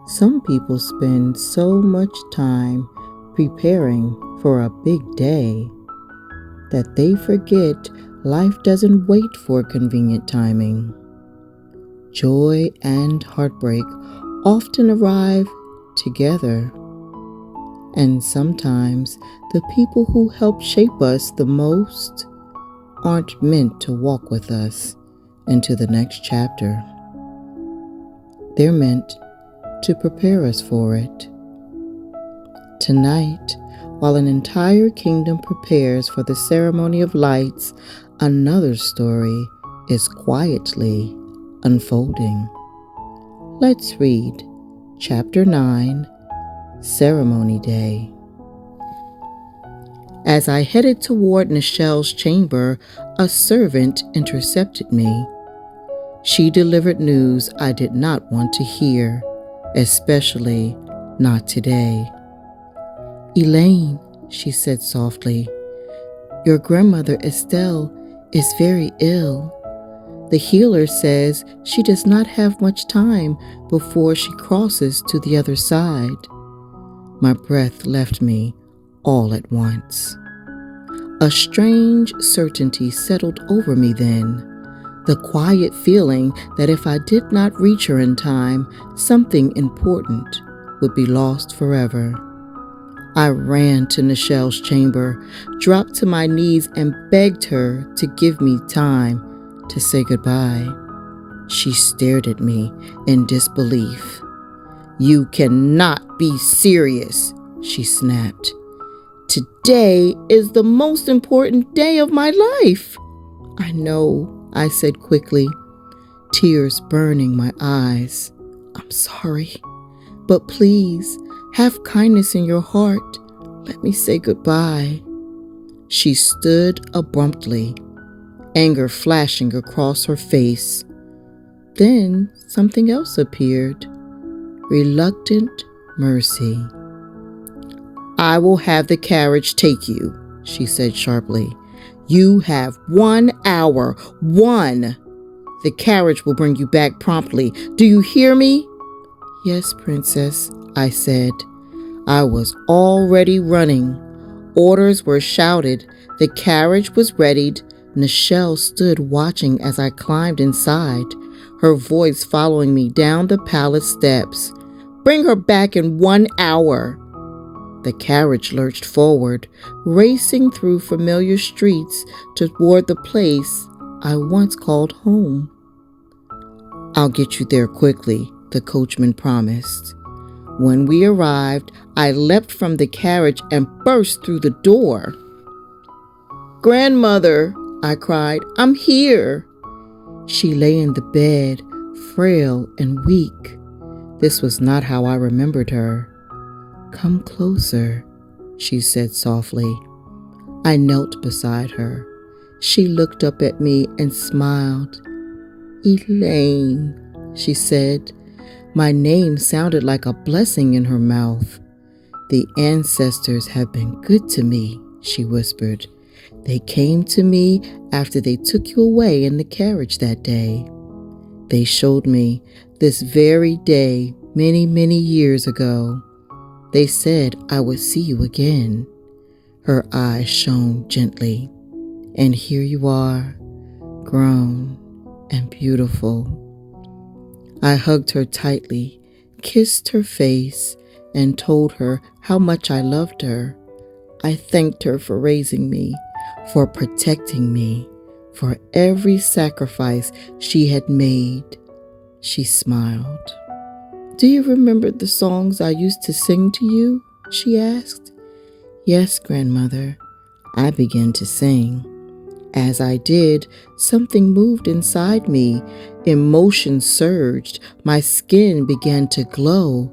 Some people spend so much time preparing for a big day that they forget life doesn't wait for convenient timing. Joy and heartbreak often arrive together, and sometimes the people who help shape us the most aren't meant to walk with us into the next chapter. They're meant to prepare us for it. Tonight, while an entire kingdom prepares for the ceremony of lights, another story is quietly unfolding. Let's read Chapter 9, Ceremony Day. As I headed toward Nichelle's chamber, a servant intercepted me. She delivered news I did not want to hear, especially not today. "Elaine," she said softly, "your grandmother Estelle is very ill. The healer says she does not have much time before she crosses to the other side." My breath left me all at once. A strange certainty settled over me then, the quiet feeling that if I did not reach her in time, something important would be lost forever. I ran to Nichelle's chamber, dropped to my knees, and begged her to give me time to say goodbye. She stared at me in disbelief. "You cannot be serious," she snapped. "Today is the most important day of my life." "I know," I said quickly, tears burning my eyes. "I'm sorry, but please, have kindness in your heart. Let me say goodbye." She stood abruptly, anger flashing across her face. Then something else appeared, reluctant mercy. "I will have the carriage take you," she said sharply. "You have 1 hour. 1! The carriage will bring you back promptly. Do you hear me?" "Yes, Princess," I said. I was already running. Orders were shouted. The carriage was readied. Nichelle stood watching as I climbed inside, her voice following me down the palace steps. "Bring her back in 1 hour." The carriage lurched forward, racing through familiar streets toward the place I once called home. "I'll get you there quickly," the coachman promised. When we arrived, I leapt from the carriage and burst through the door. "Grandmother," I cried, "I'm here." She lay in the bed, frail and weak. This was not how I remembered her. "Come closer," she said softly. I knelt beside her. She looked up at me and smiled. "Elaine," she said. My name sounded like a blessing in her mouth. "The ancestors have been good to me," she whispered. "They came to me after they took you away in the carriage that day. They showed me this very day many, many years ago. They said I would see you again." Her eyes shone gently. "And here you are, grown and beautiful." I hugged her tightly, kissed her face, and told her how much I loved her. I thanked her for raising me, for protecting me, for every sacrifice she had made. She smiled. "Do you remember the songs I used to sing to you?" she asked. "Yes, grandmother." I began to sing. As I did, something moved inside me. Emotion surged. My skin began to glow.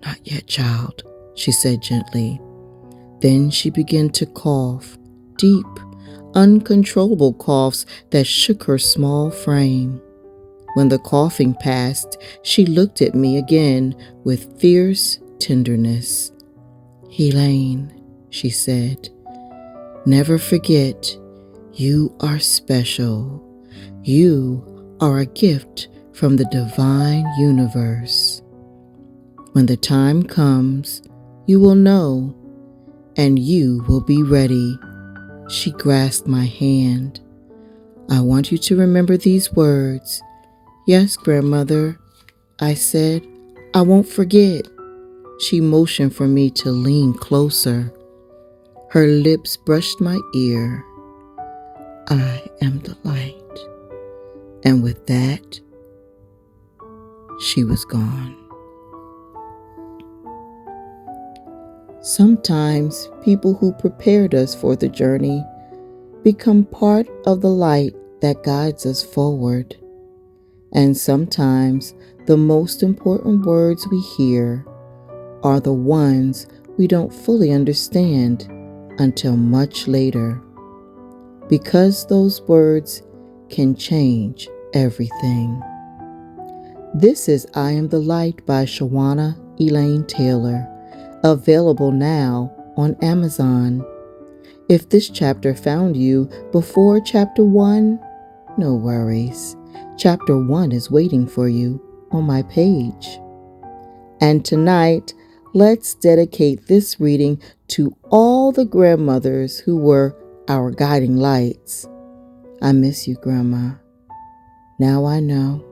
"Not yet, child," she said gently. Then she began to cough, deep, uncontrollable coughs that shook her small frame. When the coughing passed, she looked at me again with fierce tenderness. "Elaine," she said, "never forget, you are special. You are a gift from the divine universe." When the time comes, you will know, and you will be ready. She grasped my hand. I want you to remember these words. Yes, grandmother, I said. I won't forget. She motioned for me to lean closer. Her lips brushed my ear. I am the light. And with that, she was gone. Sometimes people who prepared us for the journey become part of the light that guides us forward. And sometimes the most important words we hear are the ones we don't fully understand until much later, because those words can change everything. This is I Am the Light by Sja-Juana Elaine Taylor, available now on Amazon. If this chapter found you before chapter 1, no worries. Chapter 1 is waiting for you on my page. And tonight, let's dedicate this reading to all the grandmothers who were our guiding lights. I miss you, Grandma. Now I know.